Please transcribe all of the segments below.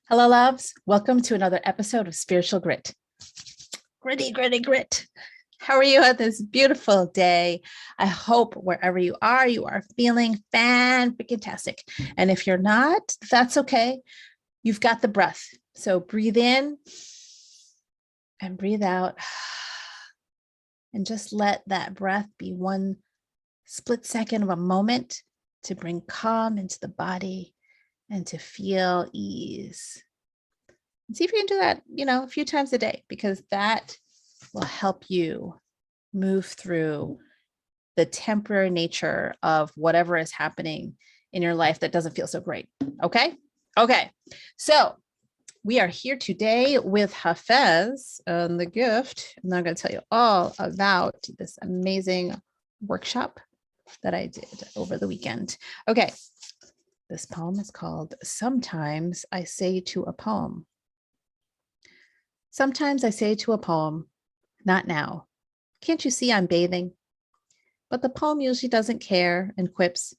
Hello, loves. Welcome to another episode of Spiritual Grit. Gritty, gritty, grit. How are you on this beautiful day? I hope wherever you are feeling fan-freaking-tastic. And if you're not, that's okay. You've got the breath. So breathe in and breathe out. And just let that breath be one split second of a moment to bring calm into the body and to feel ease. And see if you can do that, a few times a day, because that will help you move through the temporary nature of whatever is happening in your life that doesn't feel so great. Okay. So we are here today with Hafez and the gift. And I'm going to tell you all about this amazing workshop that I did over the weekend. Okay. This poem is called Sometimes I Say to a Poem. Sometimes I say to a poem, not now. Can't you see I'm bathing? But the poem usually doesn't care and quips,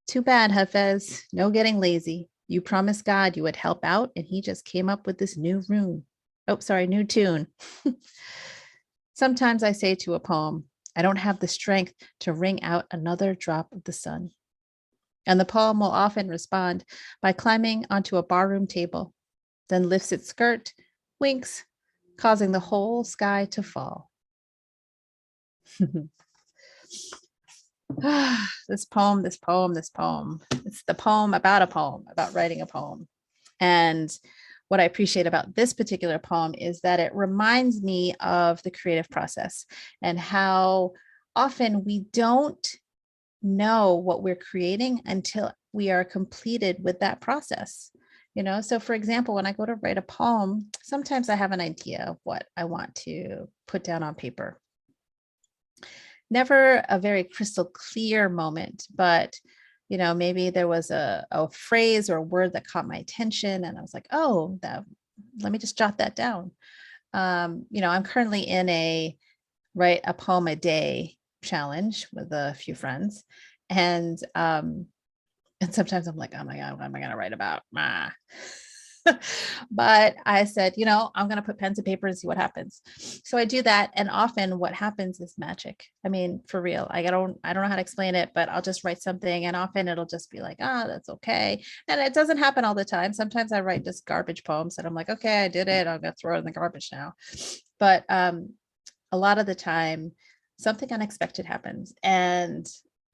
too bad, Hafez, no getting lazy. You promised God you would help out, and he just came up with this new tune. Sometimes I say to a poem, I don't have the strength to wring out another drop of the sun. And the poem will often respond by climbing onto a barroom table, then lifts its skirt, winks, causing the whole sky to fall. This poem. It's the poem about writing a poem. And what I appreciate about this particular poem is that it reminds me of the creative process and how often we don't know what we're creating until we are completed with that process. So for example, when I go to write a poem, sometimes I have an idea of what I want to put down on paper. Never a very crystal clear moment, but maybe there was a phrase or a word that caught my attention, and I was like, oh, let me just jot that down. I'm currently in a write a poem a day challenge with a few friends, and sometimes I'm like, oh my God, what am I going to write about? But I said, I'm going to put pens and paper and see what happens. So I do that. And often what happens is magic. I mean, for real, I don't know how to explain it, but I'll just write something, and often it'll just be like, that's okay. And it doesn't happen all the time. Sometimes I write just garbage poems and I'm like, okay, I did it. I'm going to throw it in the garbage now. But a lot of the time, something unexpected happens. And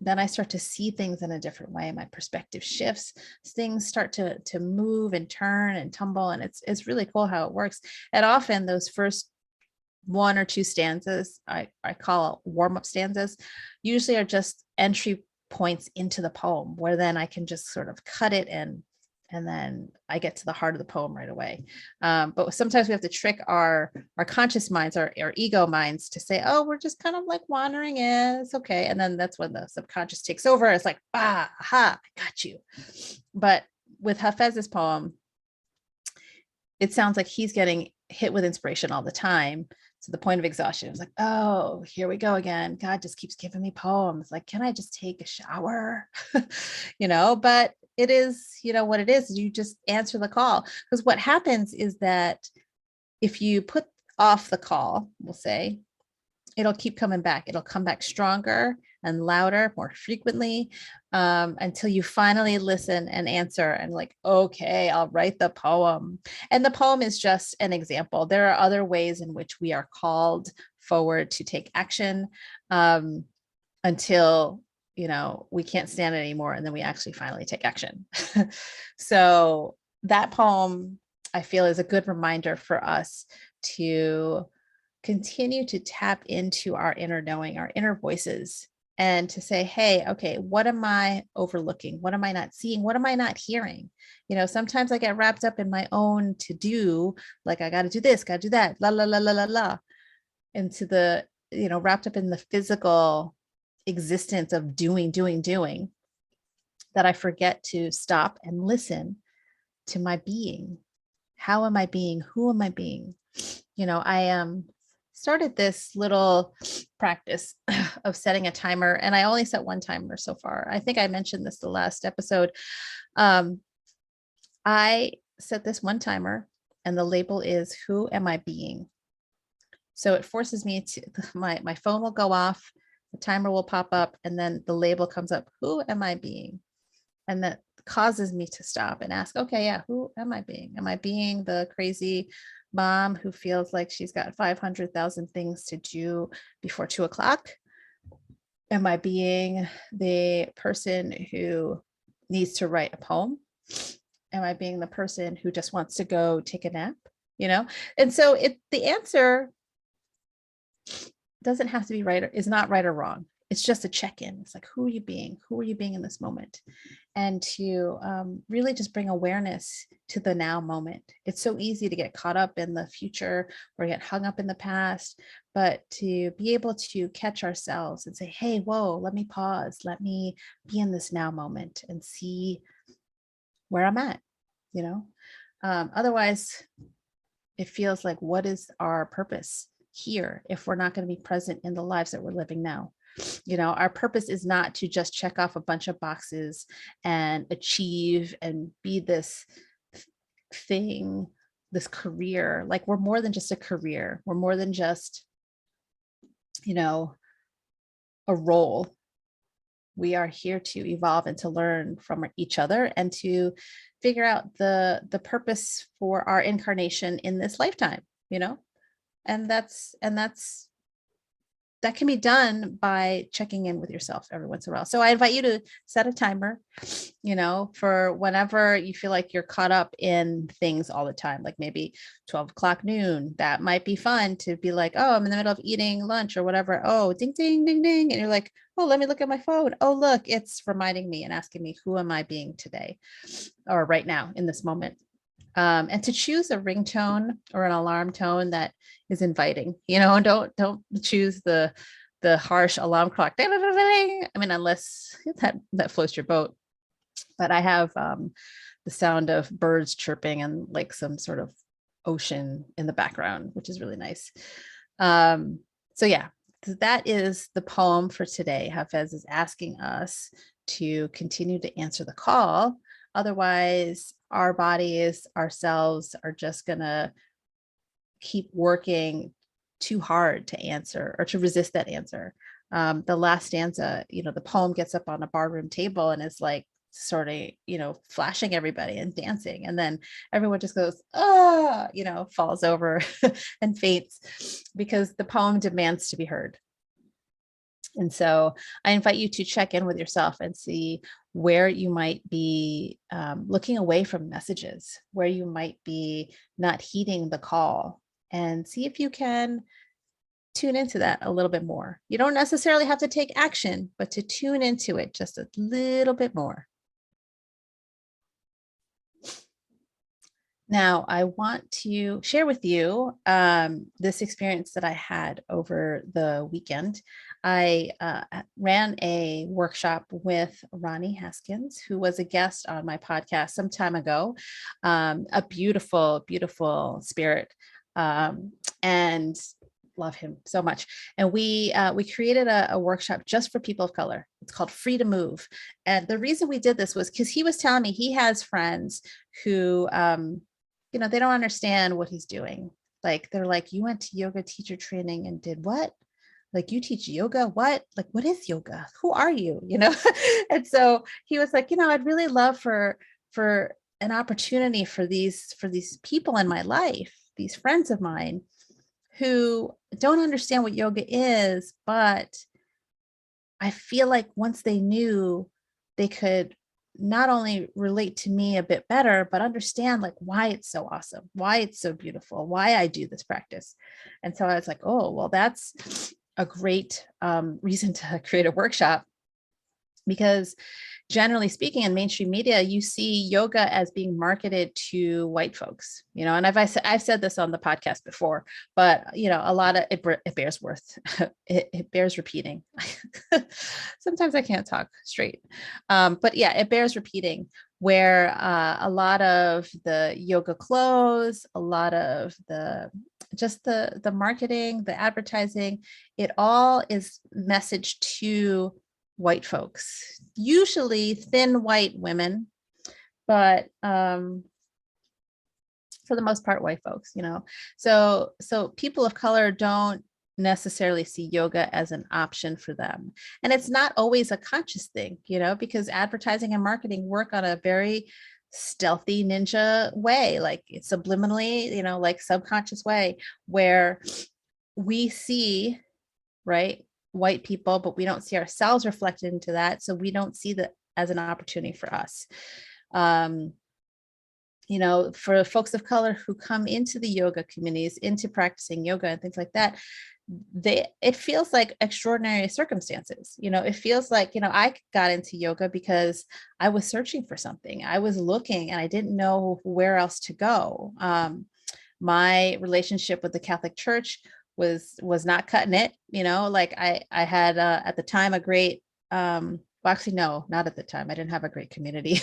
then I start to see things in a different way. My perspective shifts, things start to move and turn and tumble. And it's really cool how it works. And often those first one or two stanzas, I call warm-up stanzas, usually are just entry points into the poem, where then I can just sort of cut it and then I get to the heart of the poem right away. But sometimes we have to trick our conscious minds, our ego minds, to say, oh, we're just kind of like wandering in. It's okay. And then that's when the subconscious takes over. It's like, aha, I got you. But with Hafez's poem, it sounds like he's getting hit with inspiration all the time, to the point of exhaustion. It was like, oh, here we go again. God just keeps giving me poems. Like, can I just take a shower? But it is, what it is, you just answer the call. Because what happens is that if you put off the call, we'll say, it'll keep coming back. It'll come back stronger and louder, more frequently, until you finally listen and answer and like, okay, I'll write the poem. And the poem is just an example. There are other ways in which we are called forward to take action, until we can't stand it anymore, and then we actually finally take action. So that poem, I feel, is a good reminder for us to continue to tap into our inner knowing, our inner voices, and to say, hey, okay, what am I overlooking? What am I not seeing? What am I not hearing? Sometimes I get wrapped up in my own to do, like, I got to do this, got to do that, la, la, la, la, la, la, into the, wrapped up in the physical existence of doing, that I forget to stop and listen to my being. How am I being? Who am I being? I started this little practice of setting a timer, and I only set one timer so far. I think I mentioned this the last episode. I set this one timer, and the label is, who am I being? So it forces me to, my phone will go off, the timer will pop up, and then the label comes up, who am I being? And that causes me to stop and ask, okay, yeah, who am I being? Am I being the crazy mom who feels like she's got 500,000 things to do before 2 o'clock? Am I being the person who needs to write a poem? Am I being the person who just wants to go take a nap? And so the answer doesn't have to be right, is not right or wrong. It's just a check-in. It's like, who are you being? Who are you being in this moment? And to really just bring awareness to the now moment. It's so easy to get caught up in the future or get hung up in the past, but to be able to catch ourselves and say, hey, whoa, let me pause. Let me be in this now moment and see where I'm at, otherwise it feels like, what is our purpose here if we're not going to be present in the lives that we're living now? Our purpose is not to just check off a bunch of boxes and achieve and be this thing, this career. Like, we're more than just a career. We're more than just, a role. We are here to evolve and to learn from each other and to figure out the purpose for our incarnation in this lifetime, and that can be done by checking in with yourself every once in a while. So I invite you to set a timer, for whenever you feel like you're caught up in things all the time, like maybe 12 o'clock noon. That might be fun to be like, oh, I'm in the middle of eating lunch or whatever. Oh, ding, ding, ding, ding. And you're like, oh, let me look at my phone. Oh, look, it's reminding me and asking me, who am I being today or right now in this moment? And to choose a ringtone or an alarm tone that is inviting, and don't choose the harsh alarm clock. I mean, unless that floats your boat. But I have the sound of birds chirping and like some sort of ocean in the background, which is really nice. So yeah, that is the poem for today. Hafez is asking us to continue to answer the call. Otherwise, our bodies, ourselves are just going to keep working too hard to answer or to resist that answer. The last stanza, the poem gets up on a barroom table and is like sort of, flashing everybody and dancing. And then everyone just goes, oh, falls over and faints because the poem demands to be heard. And so I invite you to check in with yourself and see where you might be looking away from messages, where you might be not heeding the call, and see if you can tune into that a little bit more. You don't necessarily have to take action, but to tune into it just a little bit more. Now, I want to share with you this experience that I had over the weekend. I ran a workshop with Rahnee Haskins, who was a guest on my podcast some time ago, a beautiful, beautiful spirit, and love him so much. And we created a workshop just for people of color. It's called Free to Move. And the reason we did this was because he was telling me he has friends who they don't understand what he's doing. Like, they're like, you went to yoga teacher training and did what? Like, you teach yoga? What? Like, what is yoga? Who are you? And so he was like, I'd really love for an opportunity for these people in my life, these friends of mine who don't understand what yoga is, but I feel like once they knew, they could not only relate to me a bit better, but understand like why it's so awesome, why it's so beautiful, why I do this practice. And so I was like, oh, well, that's a great reason to create a workshop, because generally speaking, in mainstream media, you see yoga as being marketed to white folks, and I've said this on the podcast before, but a lot of it bears worth. It bears repeating. Sometimes I can't talk straight, but yeah, it bears repeating, where a lot of the yoga clothes, a lot of the marketing, the advertising, it all is messaged to white folks, usually thin white women, but for the most part, white folks, so people of color don't necessarily see yoga as an option for them. And it's not always a conscious thing, because advertising and marketing work on a very stealthy ninja way, like it's subliminally, like subconscious way, where we see, right, white people, but we don't see ourselves reflected into that. So we don't see that as an opportunity for us. For folks of color who come into the yoga communities, into practicing yoga and things like that, it feels like extraordinary circumstances. It feels like, I got into yoga because I was searching for something. I was looking and I didn't know where else to go. My relationship with the Catholic Church was not cutting it. Like I had at the time a great well, actually, no, not at the time. I didn't have a great community.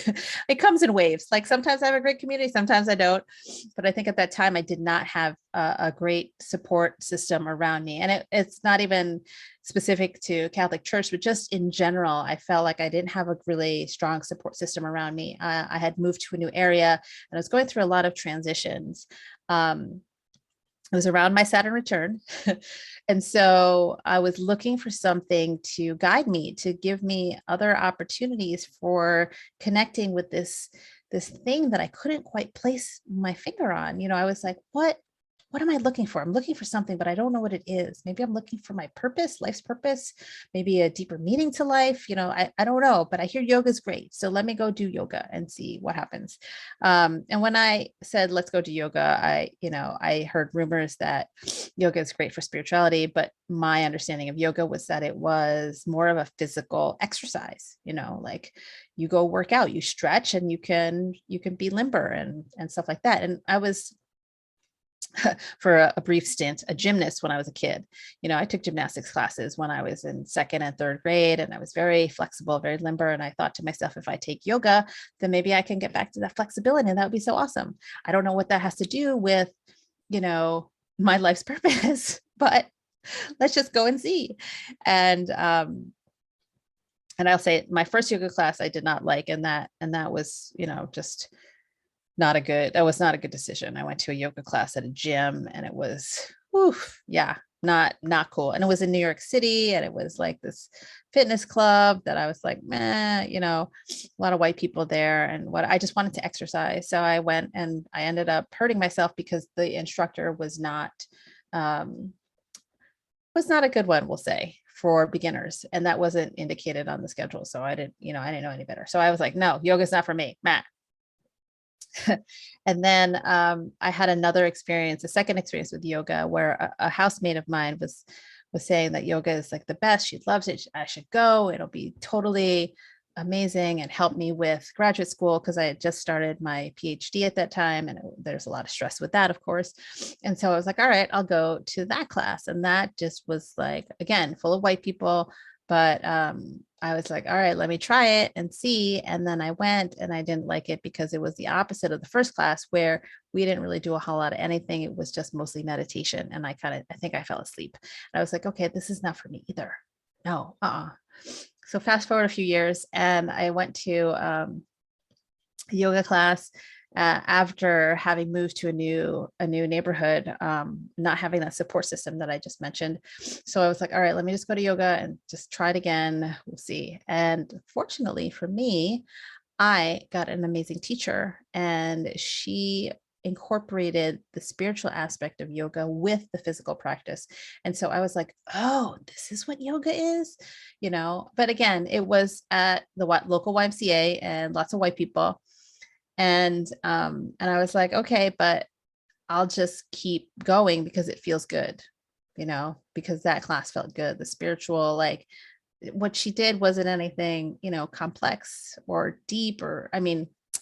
It comes in waves. Like sometimes I have a great community, sometimes I don't. But I think at that time I did not have a great support system around me. And it's not even specific to Catholic Church, but just in general, I felt like I didn't have a really strong support system around me. I had moved to a new area and I was going through a lot of transitions. It was around my Saturn return. And so I was looking for something to guide me, to give me other opportunities for connecting with this thing that I couldn't quite place my finger on. I was like, what am I looking for? I'm looking for something, but I don't know what it is. Maybe I'm looking for my purpose, life's purpose, maybe a deeper meaning to life. I don't know, but I hear yoga is great. So let me go do yoga and see what happens. And when I said, let's go do yoga, I heard rumors that yoga is great for spirituality, but my understanding of yoga was that it was more of a physical exercise, like you go work out, you stretch, and you can be limber and stuff like that. And I was for a brief stint, a gymnast when I was a kid. I took gymnastics classes when I was in second and third grade, and I was very flexible, very limber. And I thought to myself, if I take yoga, then maybe I can get back to that flexibility, and that would be so awesome. I don't know what that has to do with, my life's purpose, but let's just go and see. And I'll say my first yoga class I did not like, and that was, just that was not a good decision. I went to a yoga class at a gym and it was, not cool. And it was in New York City and it was like this fitness club that I was like, a lot of white people there. And I just wanted to exercise. So I went and I ended up hurting myself because the instructor was not a good one, we'll say, for beginners. And that wasn't indicated on the schedule. So I didn't know any better. So I was like, no, yoga's not for me, Matt. And then I had a second experience with yoga where a housemate of mine was saying that yoga is like the best. She loves it. I should go. It'll be totally amazing and help me with graduate school, because I had just started my PhD at that time. And there's a lot of stress with that, of course. And so I was like, all right, I'll go to that class. And that just was like, again, full of white people. But I was like, all right, let me try it and see. And then I went and I didn't like it because it was the opposite of the first class, where we didn't really do a whole lot of anything. It was just mostly meditation. And I think I fell asleep. And I was like, okay, this is not for me either. No, So fast forward a few years and I went to a yoga class after having moved to a new neighborhood, not having that support system that I just mentioned. So I was like, all right, let me just go to yoga and just try it again. We'll see. And fortunately for me, I got an amazing teacher, and she incorporated the spiritual aspect of yoga with the physical practice. And so I was like, oh, this is what yoga is, but again, it was at the local YMCA and lots of white people. And I was like, okay, but I'll just keep going because it feels good, because that class felt good. The spiritual, like what she did wasn't anything, complex or deep or,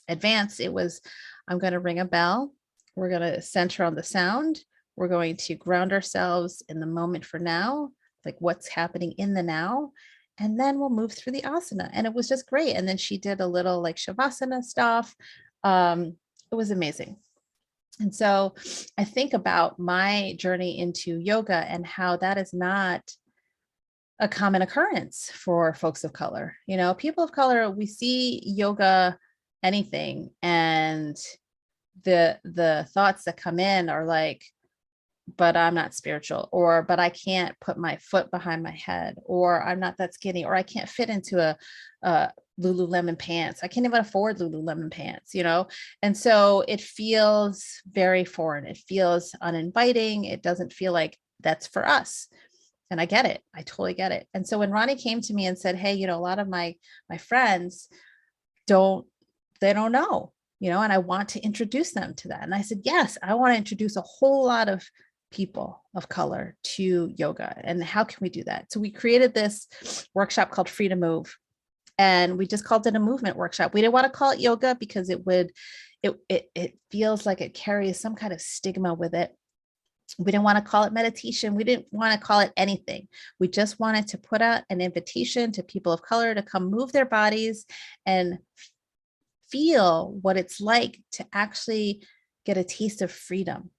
advanced. It was, I'm going to ring a bell. We're going to center on the sound. We're going to ground ourselves in the moment for now, like what's happening in the now. And then we'll move through the asana. And it was just great. And then she did a little like shavasana stuff. It was amazing. And so I think about my journey into yoga and how that is not a common occurrence for folks of color. People of color, we see yoga, anything, and the thoughts that come in are like, but I'm not spiritual, or but I can't put my foot behind my head, or I'm not that skinny, or I can't fit into a Lululemon pants. I can't even afford Lululemon pants, you know? And so it feels very foreign. It feels uninviting. It doesn't feel like that's for us. And I get it. I totally get it. And so when Rahnee came to me and said, hey, you know, a lot of my friends they don't know, you know, and I want to introduce them to that. And I said, yes, I want to introduce a whole lot of people of color to yoga. And how can we do that? So we created this workshop called Free to Move. And we just called it a movement workshop. We didn't want to call it yoga because it feels like it carries some kind of stigma with it. We didn't want to call it meditation. We didn't want to call it anything. We just wanted to put out an invitation to people of color to come move their bodies and feel what it's like to actually get a taste of freedom.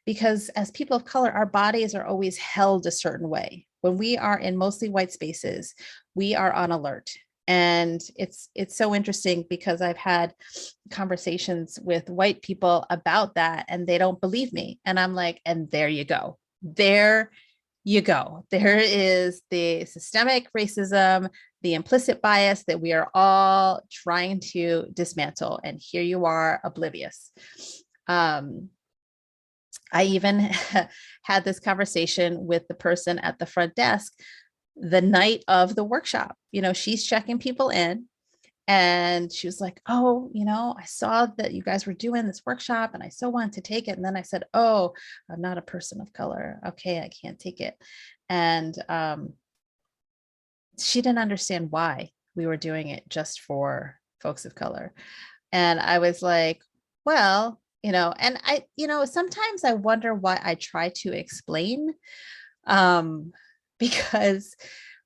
Because as people of color, our bodies are always held a certain way. When we are in mostly white spaces, we are on alert. And it's so interesting because I've had conversations with white people about that and they don't believe me. And I'm like, and there you go. There you go. There is the systemic racism, the implicit bias that we are all trying to dismantle. And here you are oblivious. I even had this conversation with the person at the front desk the night of the workshop. You know, she's checking people in and she was like, oh, you know, I saw that you guys were doing this workshop and I so wanted to take it. And then I said, oh, I'm not a person of color. Okay, I can't take it. And she didn't understand why we were doing it just for folks of color. And I was like, well, you know, and I, you know, sometimes I wonder why I try to explain, because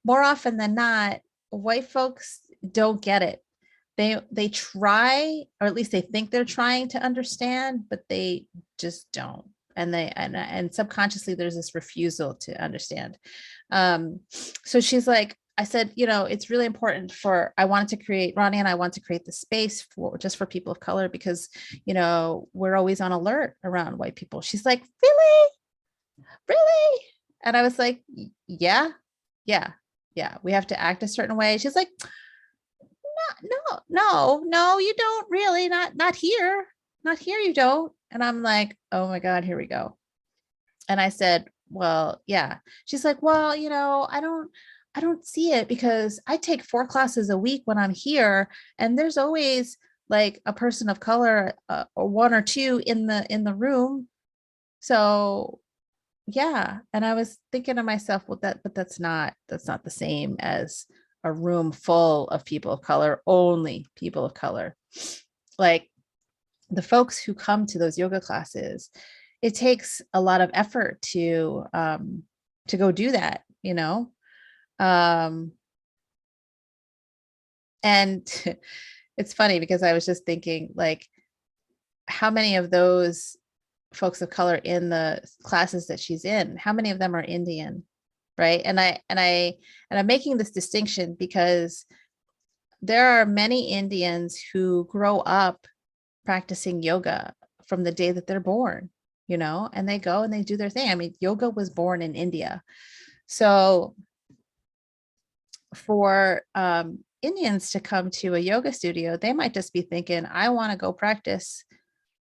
more often than not, white folks don't get it. They try, or at least they think they're trying to understand, but they just don't. And and subconsciously there's this refusal to understand. So she's like, I said, you know, it's really important I wanted to create, Rahnee and I want to create the space just for people of color because, you know, we're always on alert around white people. She's like, really? Really? And I was like, yeah, we have to act a certain way. She's like, no, you don't really, not here, you don't. And I'm like, oh my God, here we go. And I said, well, yeah. She's like, well, you know, I don't see it because I take 4 classes a week when I'm here. And there's always like a person of color or 1 or 2 in the room. So yeah. And I was thinking to myself, well, that's not the same as a room full of people of color, only people of color. Like the folks who come to those yoga classes, it takes a lot of effort to go do that, you know? And it's funny because I was just thinking like, how many of those folks of color in the classes that she's in, how many of them are Indian? Right. And I'm making this distinction because there are many Indians who grow up practicing yoga from the day that they're born, you know, and they go and they do their thing. I mean, yoga was born in India. So for Indians to come to a yoga studio, they might just be thinking, I want to go practice,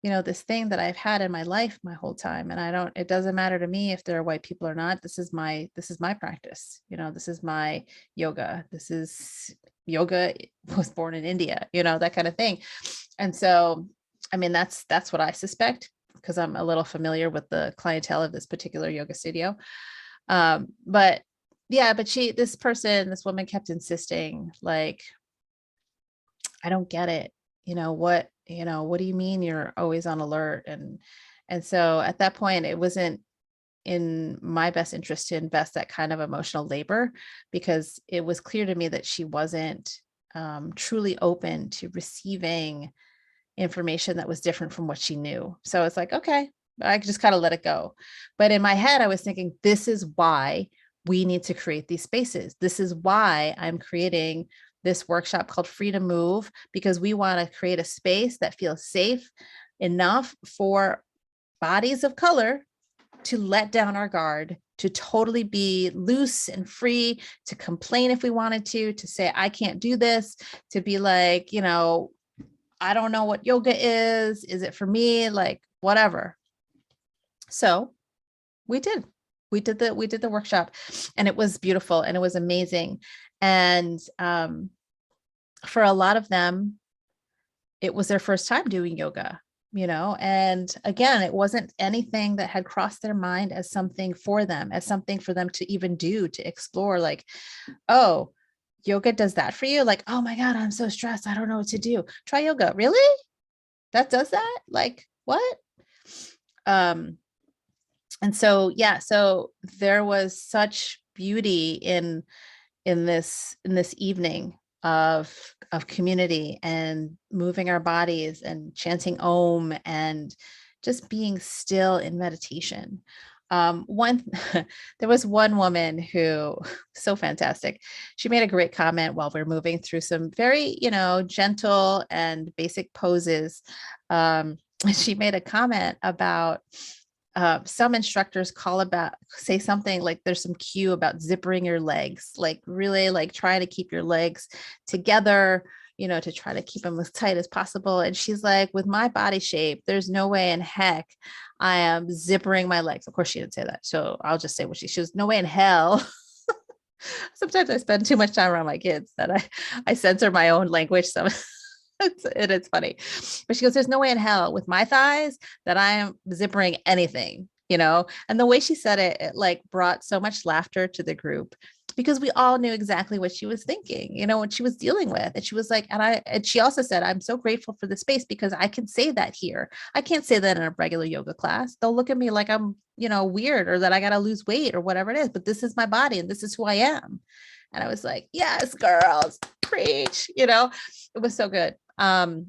you know, this thing that I've had in my life my whole time. And it doesn't matter to me if there are white people or not. This is my practice. You know, this is my yoga. Yoga was born in India, you know, that kind of thing. And so, I mean, that's what I suspect because I'm a little familiar with the clientele of this particular yoga studio. But yeah, but this woman kept insisting like, I don't get it. You know, what do you mean you're always on alert? And so at that point, it wasn't in my best interest to invest that kind of emotional labor because it was clear to me that she wasn't truly open to receiving information that was different from what she knew. So it's like, okay, I just kind of let it go. But in my head, I was thinking, this is why we need to create these spaces. This is why I'm creating this workshop called Free to Move, because we want to create a space that feels safe. enough for bodies of color to let down our guard, to totally be loose and free, to complain if we wanted to say, I can't do this, to be like, I don't know what yoga is. Is it for me? Like, whatever. So we did. We did the workshop, and it was beautiful and it was amazing. And for a lot of them, it was their first time doing yoga, and again, it wasn't anything that had crossed their mind as something for them, as something for them to even do, to explore, like, oh, yoga does that for you? Like, oh my God, I'm so stressed, I don't know what to do. Try yoga. Really? That does that? Like, what? And so, yeah, so there was such beauty in this evening of community and moving our bodies and chanting Om and just being still in meditation. One There was one woman who, so fantastic. She made a great comment while we're moving through some very, gentle and basic poses. She made a comment about some instructors say something like there's some cue about zippering your legs, like really like trying to keep your legs together, to try to keep them as tight as possible. And she's like, with my body shape, there's no way in heck I am zippering my legs. Of course, she didn't say that. So I'll just say what she was, no way in hell. Sometimes I spend too much time around my kids that I censor my own language. So it's funny, but she goes, there's no way in hell with my thighs that I am zippering anything, and the way she said it like brought so much laughter to the group, because we all knew exactly what she was thinking, what she was dealing with. And she was like, and she also said, I'm so grateful for the space because I can say that here. I can't say that in a regular yoga class. They'll look at me like I'm, weird, or that I got to lose weight or whatever it is, but this is my body and this is who I am. And I was like, yes, girls, preach, it was so good. And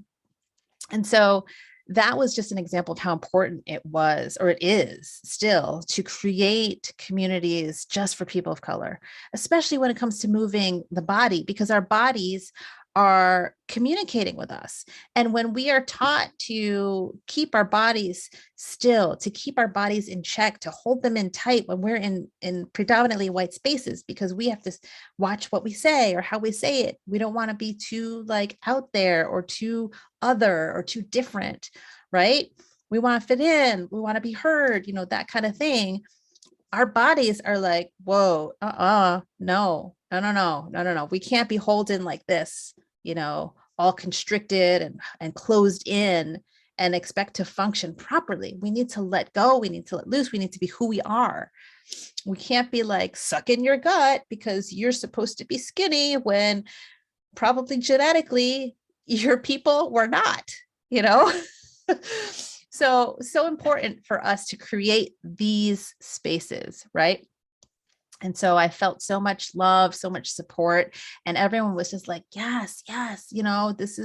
so that was just an example of how important it was, or it is still, to create communities just for people of color, especially when it comes to moving the body, because our bodies are communicating with us. And when we are taught to keep our bodies still, to keep our bodies in check, to hold them in tight when we're in predominantly white spaces, because we have to watch what we say or how we say it. We don't want to be too like out there or too other or too different, right? We want to fit in, we want to be heard, that kind of thing. Our bodies are like, whoa, no. We can't be holding like this, all constricted and closed in and expect to function properly. We need to let go. We need to let loose. We need to be who we are. We can't be like sucking your gut because you're supposed to be skinny when probably genetically your people were not, So important for us to create these spaces, right? And so I felt so much love, so much support, and everyone was just like, yes, this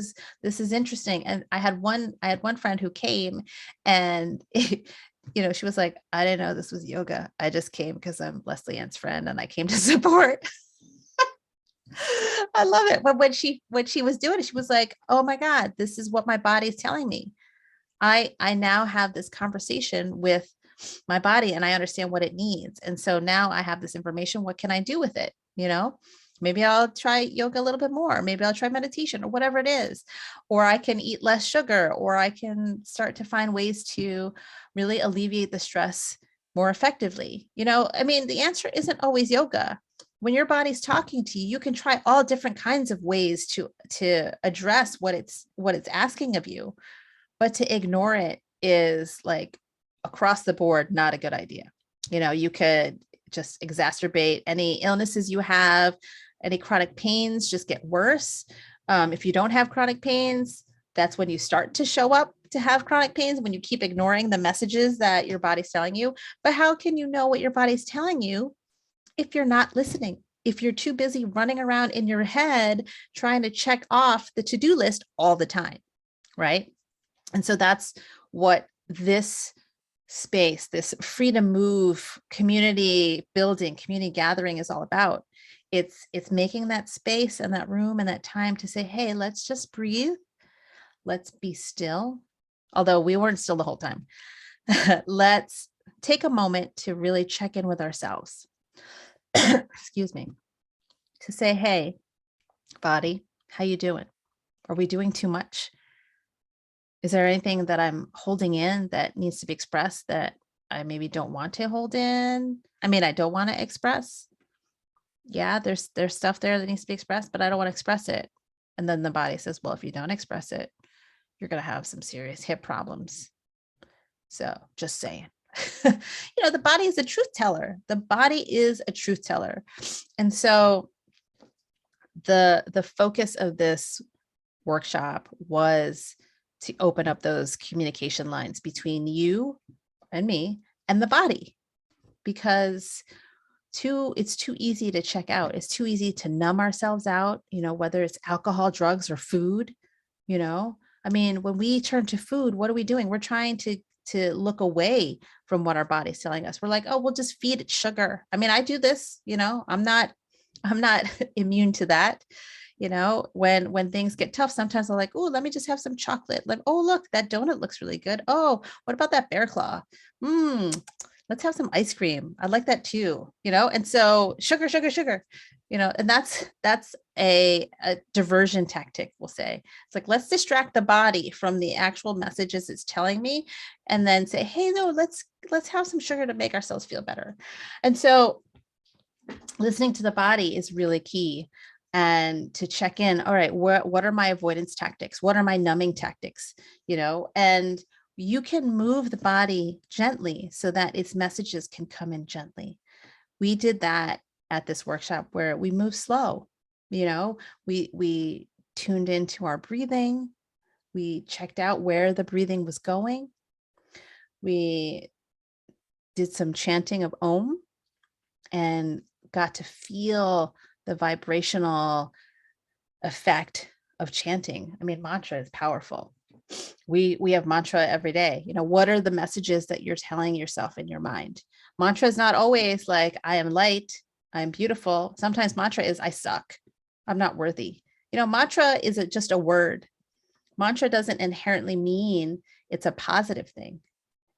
is interesting. And I had one friend who came, and she was like, I didn't know this was yoga. I just came because I'm Leslieann's friend and I came to support. I love it. But when she was doing it, she was like, oh my God, this is what my body's telling me. I now have this conversation with my body and I understand what it needs. And so now I have this information. What can I do with it? Maybe I'll try yoga a little bit more. Maybe I'll try meditation or whatever it is, or I can eat less sugar, or I can start to find ways to really alleviate the stress more effectively. The answer isn't always yoga. When your body's talking to you, you can try all different kinds of ways to address what it's asking of you, but to ignore it is like across the board, not a good idea. You could just exacerbate any illnesses you have, any chronic pains just get worse. If you don't have chronic pains, that's when you start to show up to have chronic pains, when you keep ignoring the messages that your body's telling you. But how can you know what your body's telling you if you're not listening? If you're too busy running around in your head, trying to check off the to-do list all the time, right? And so that's what this space, this free to move community building, community gathering is all about. It's making that space and that room and that time to say, hey, let's just breathe. Let's be still. although we weren't still the whole time. Let's take a moment to really check in with ourselves. Excuse me. To say, hey, body, how you doing? Are we doing too much? Is there anything that I'm holding in that needs to be expressed that I maybe don't want to hold in? I mean, I don't want to express. Yeah, there's stuff there that needs to be expressed, but I don't want to express it. And then the body says, well, if you don't express it, you're going to have some serious hip problems. So just saying. The body is a truth teller. The body is a truth teller. And so the focus of this workshop was to open up those communication lines between you and me and the body, because it's too easy to check out. It's too easy to numb ourselves out, whether it's alcohol, drugs, or food. I mean, when we turn to food, what are we doing? We're trying to look away from what our body's telling us. We're like, oh, we'll just feed it sugar. I mean, I do this, I'm not immune to that. When things get tough, sometimes I'm like, oh, let me just have some chocolate. Like, oh, look, that donut looks really good. Oh, what about that bear claw? Let's have some ice cream. I like that too, and so sugar, and that's a diversion tactic, we'll say. It's like, let's distract the body from the actual messages it's telling me, and then say, hey, no, let's have some sugar to make ourselves feel better. And so listening to the body is really key. And to check in, all right, what are my avoidance tactics? What are my numbing tactics? And you can move the body gently so that its messages can come in gently. We did that at this workshop where we moved slow. We tuned into our breathing. We checked out where the breathing was going. We did some chanting of Om and got to feel the vibrational effect of chanting. I mean, mantra is powerful. We have mantra every day. What are the messages that you're telling yourself in your mind? Mantra is not always like, I am light, I'm beautiful. Sometimes mantra is, I suck, I'm not worthy. Mantra is just a word. Mantra doesn't inherently mean it's a positive thing.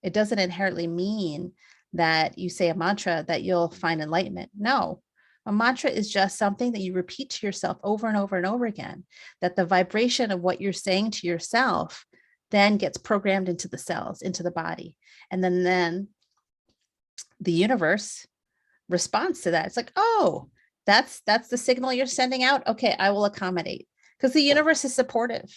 It doesn't inherently mean that you say a mantra that you'll find enlightenment. No. A mantra is just something that you repeat to yourself over and over and over again, that the vibration of what you're saying to yourself then gets programmed into the cells, into the body. And then the universe responds to that. It's like, oh, that's the signal you're sending out. Okay, I will accommodate, because the universe is supportive,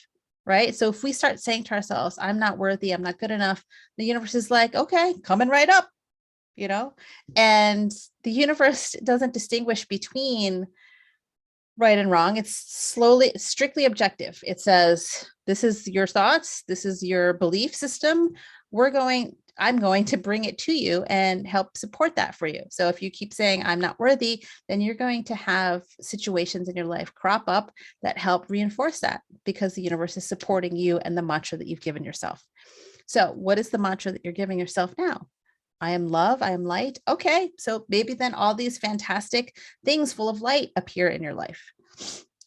right? So if we start saying to ourselves, I'm not worthy, I'm not good enough, the universe is like, okay, coming right up. And the universe doesn't distinguish between right and wrong. It's strictly objective. It says, this is your thoughts, this is your belief system. I'm going to bring it to you and help support that for you. So if you keep saying I'm not worthy, then you're going to have situations in your life crop up that help reinforce that, because the universe is supporting you and the mantra that you've given yourself. So what is the mantra that you're giving yourself now? I am love, I am light. Okay, so maybe then all these fantastic things full of light appear in your life.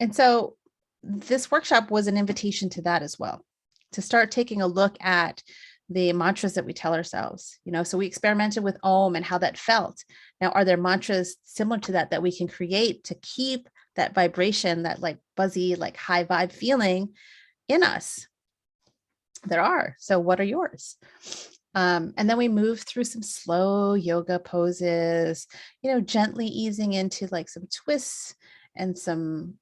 And so this workshop was an invitation to that as well, to start taking a look at the mantras that we tell ourselves. So we experimented with Om and how that felt. Now, are there mantras similar to that we can create to keep that vibration, that like buzzy, like high vibe feeling in us? There are. So what are yours? And then we move through some slow yoga poses, gently easing into like some twists and some,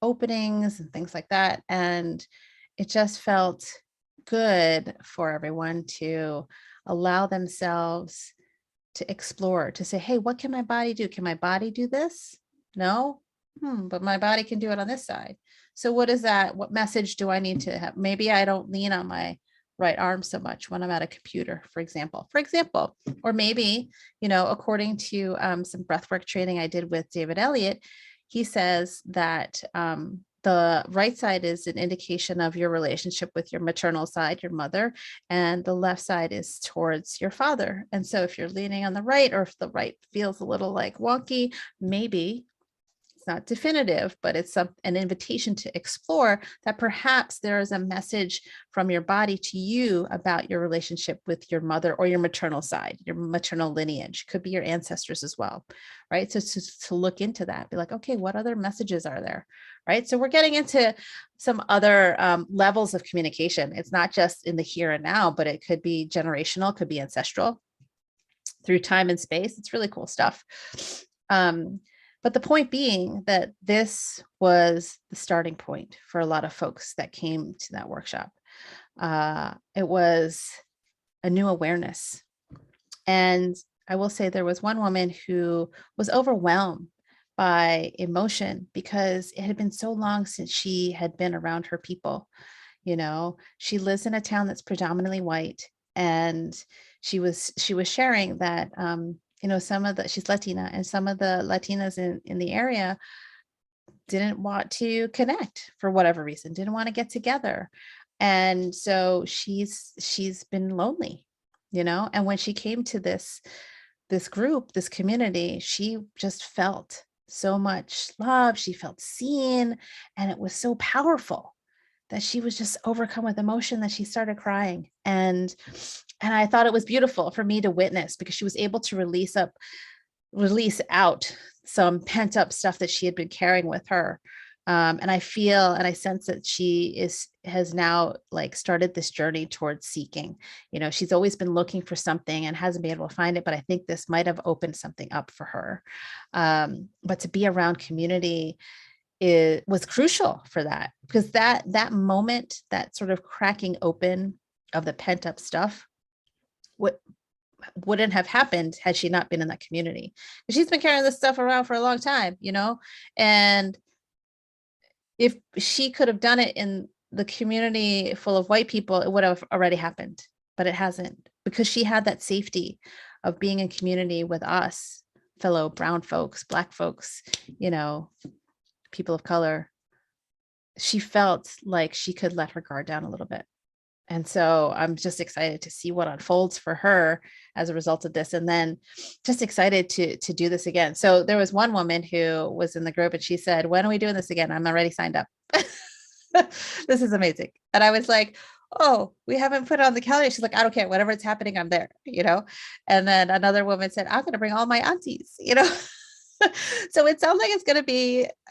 openings and things like that. And it just felt good for everyone to allow themselves to explore, to say, hey, what can my body do? Can my body do this? No, but my body can do it on this side. So what is that? What message do I need to have? Maybe I don't lean on my right arm so much when I'm at a computer, for example, or maybe, according to some breathwork training I did with David Elliott, he says that the right side is an indication of your relationship with your maternal side, your mother, and the left side is towards your father. And so if you're leaning on the right, or if the right feels a little like wonky, maybe It's not definitive, but it's an invitation to explore that perhaps there is a message from your body to you about your relationship with your mother or your maternal side, your maternal lineage. Could be your ancestors as well, right? So to look into that, be like, okay, what other messages are there, right? So we're getting into some other levels of communication. It's not just in the here and now, but it could be generational, could be ancestral, through time and space. It's really cool stuff. But the point being that this was the starting point for a lot of folks that came to that workshop. It was a new awareness. And I will say there was one woman who was overwhelmed by emotion because it had been so long since she had been around her people. You know, she lives in a town that's predominantly white, and she was sharing that you know, she's Latina, and some of the Latinas in the area didn't want to connect for whatever reason, didn't want to get together. And so she's been lonely, you know, and when she came to this group, this community, she just felt so much love. She felt seen, and it was so powerful that she was just overcome with emotion that she started crying. And I thought it was beautiful for me to witness, because she was able to release out some pent up stuff that she had been carrying with her. And I feel and I sense that she has now like started this journey towards seeking. You know, she's always been looking for something and hasn't been able to find it, but I think this might have opened something up for her. But to be around community, it was crucial for that, because that moment, that sort of cracking open of the pent up stuff, wouldn't have happened had she not been in that community. She's been carrying this stuff around for a long time, you know, and if she could have done it in the community full of white people, it would have already happened, but it hasn't, because she had that safety of being in community with us, fellow brown folks, Black folks, you know, people of color. She felt like she could let her guard down a little bit. And so I'm just excited to see what unfolds for her as a result of this. And then just excited to do this again. So there was one woman who was in the group, and she said, when are we doing this again? I'm already signed up. This is amazing. And I was like, oh, we haven't put it on the calendar. She's like, I don't care. Whatever it's happening, I'm there, you know? And then another woman said, I'm going to bring all my aunties, you know? So it sounds like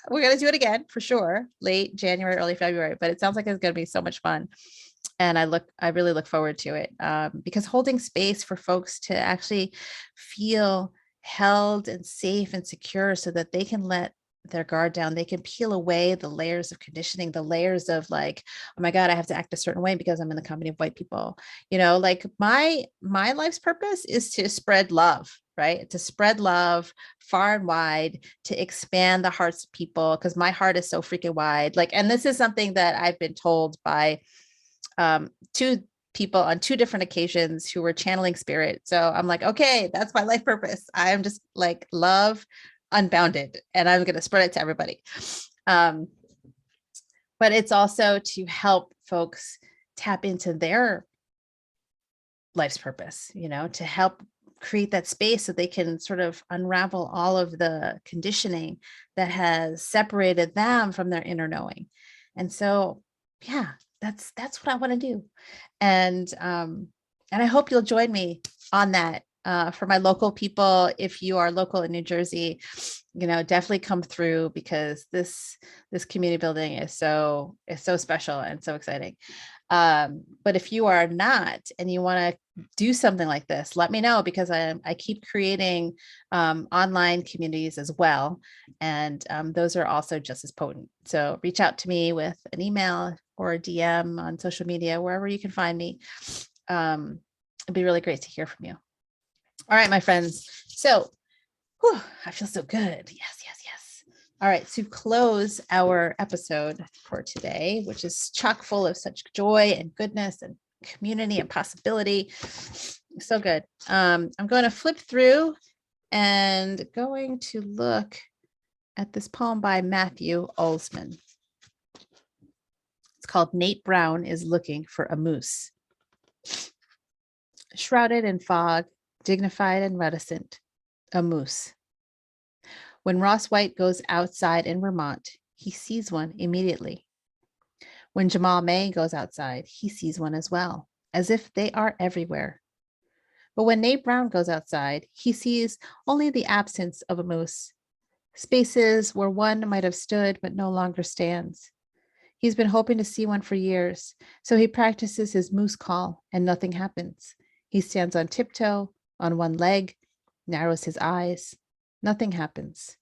we're going to do it again for sure, late January, early February, but it sounds like it's going to be so much fun. And I really look forward to it, because holding space for folks to actually feel held and safe and secure so that they can let their guard down, they can peel away the layers of conditioning, the layers of like, oh my God, I have to act a certain way because I'm in the company of white people. You know, like my life's purpose is to spread love, right? To spread love far and wide, to expand the hearts of people, because my heart is so freaking wide. Like, and this is something that I've been told by two people on two different occasions who were channeling spirit. So I'm like, okay, that's my life purpose. I'm just like love unbounded, and I'm going to spread it to everybody. But it's also to help folks tap into their life's purpose, you know, to help create that space so they can sort of unravel all of the conditioning that has separated them from their inner knowing. And so, yeah, that's what I want to do. And I hope you'll join me on that. For my local people, if you are local in New Jersey, you know, definitely come through, because this community building is so special and so exciting. But if you are not and you want to do something like this, let me know, because I keep creating online communities as well. And those are also just as potent. So reach out to me with an email or a DM on social media, wherever you can find me. It'd be really great to hear from you. All right, my friends. So I feel so good. Yes. All right, to close our episode for today, which is chock full of such joy and goodness and community and possibility. So good. I'm going to flip through and going to look at this poem by Matthew Olsman. It's called Nate Brown is Looking for a Moose. Shrouded in fog, dignified and reticent, a moose. When Ross White goes outside in Vermont, he sees one immediately. When Jamal May goes outside, he sees one as well, as if they are everywhere. But when Nate Brown goes outside, he sees only the absence of a moose, spaces where one might have stood but no longer stands. He's been hoping to see one for years, so he practices his moose call and nothing happens. He stands on tiptoe, on one leg, narrows his eyes. Nothing happens.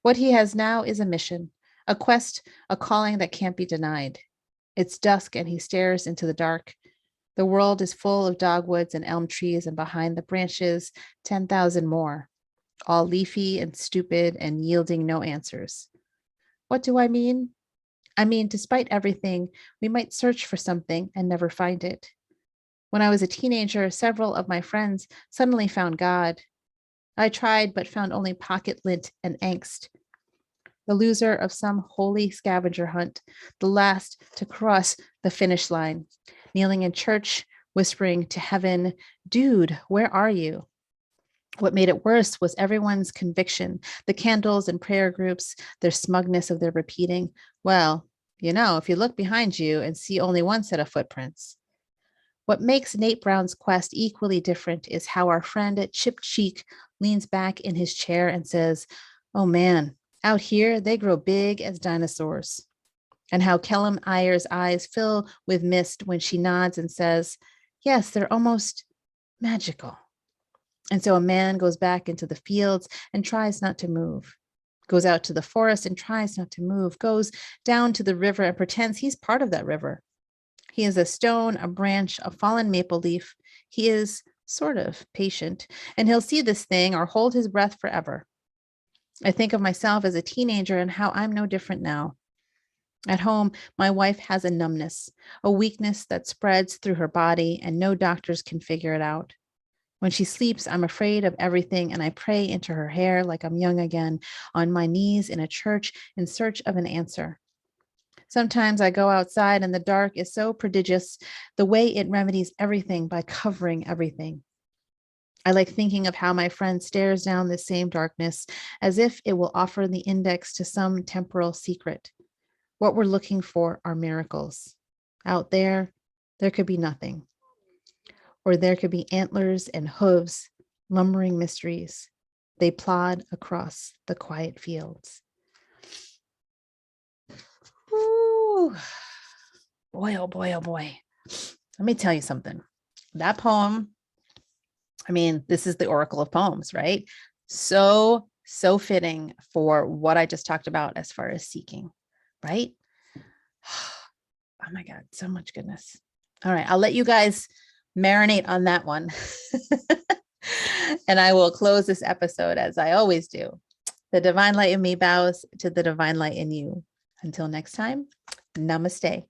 What he has now is a mission, a quest, a calling that can't be denied. It's dusk and he stares into the dark. The world is full of dogwoods and elm trees, and behind the branches, 10,000 more, all leafy and stupid and yielding no answers. What do I mean? I mean, despite everything, we might search for something and never find it. When I was a teenager, several of my friends suddenly found God. I tried, but found only pocket lint and angst. The loser of some holy scavenger hunt, the last to cross the finish line, kneeling in church, whispering to heaven, "Dude, where are you?" What made it worse was everyone's conviction, the candles and prayer groups, their smugness of their repeating, "Well, if you look behind you and see only one set of footprints." What makes Nate Brown's quest equally different is how our friend at Chip Cheek leans back in his chair and says, "Oh man, out here they grow big as dinosaurs." And how Kellum Ayer's eyes fill with mist when she nods and says, "Yes, they're almost magical." And so a man goes back into the fields and tries not to move, goes out to the forest and tries not to move, goes down to the river and pretends he's part of that river. He is a stone, a branch, a fallen maple leaf. He is sort of patient, and he'll see this thing or hold his breath forever. I think of myself as a teenager and how I'm no different now. At home, my wife has a numbness, a weakness that spreads through her body, and no doctors can figure it out. When she sleeps, I'm afraid of everything, and I pray into her hair like I'm young again, on my knees in a church in search of an answer. Sometimes I go outside, and the dark is so prodigious, the way it remedies everything by covering everything. I like thinking of how my friend stares down this same darkness as if it will offer the index to some temporal secret. What we're looking for are miracles. Out there could be nothing. Or there could be antlers and hooves, lumbering mysteries. They plod across the quiet fields. Ooh. Boy, oh boy, oh boy. Let me tell you something. That poem, this is the Oracle of Poems, right? So fitting for what I just talked about as far as seeking, right? Oh my God, so much goodness. All right, I'll let you guys marinate on that one. And I will close this episode as I always do. The divine light in me bows to the divine light in you. Until next time, namaste.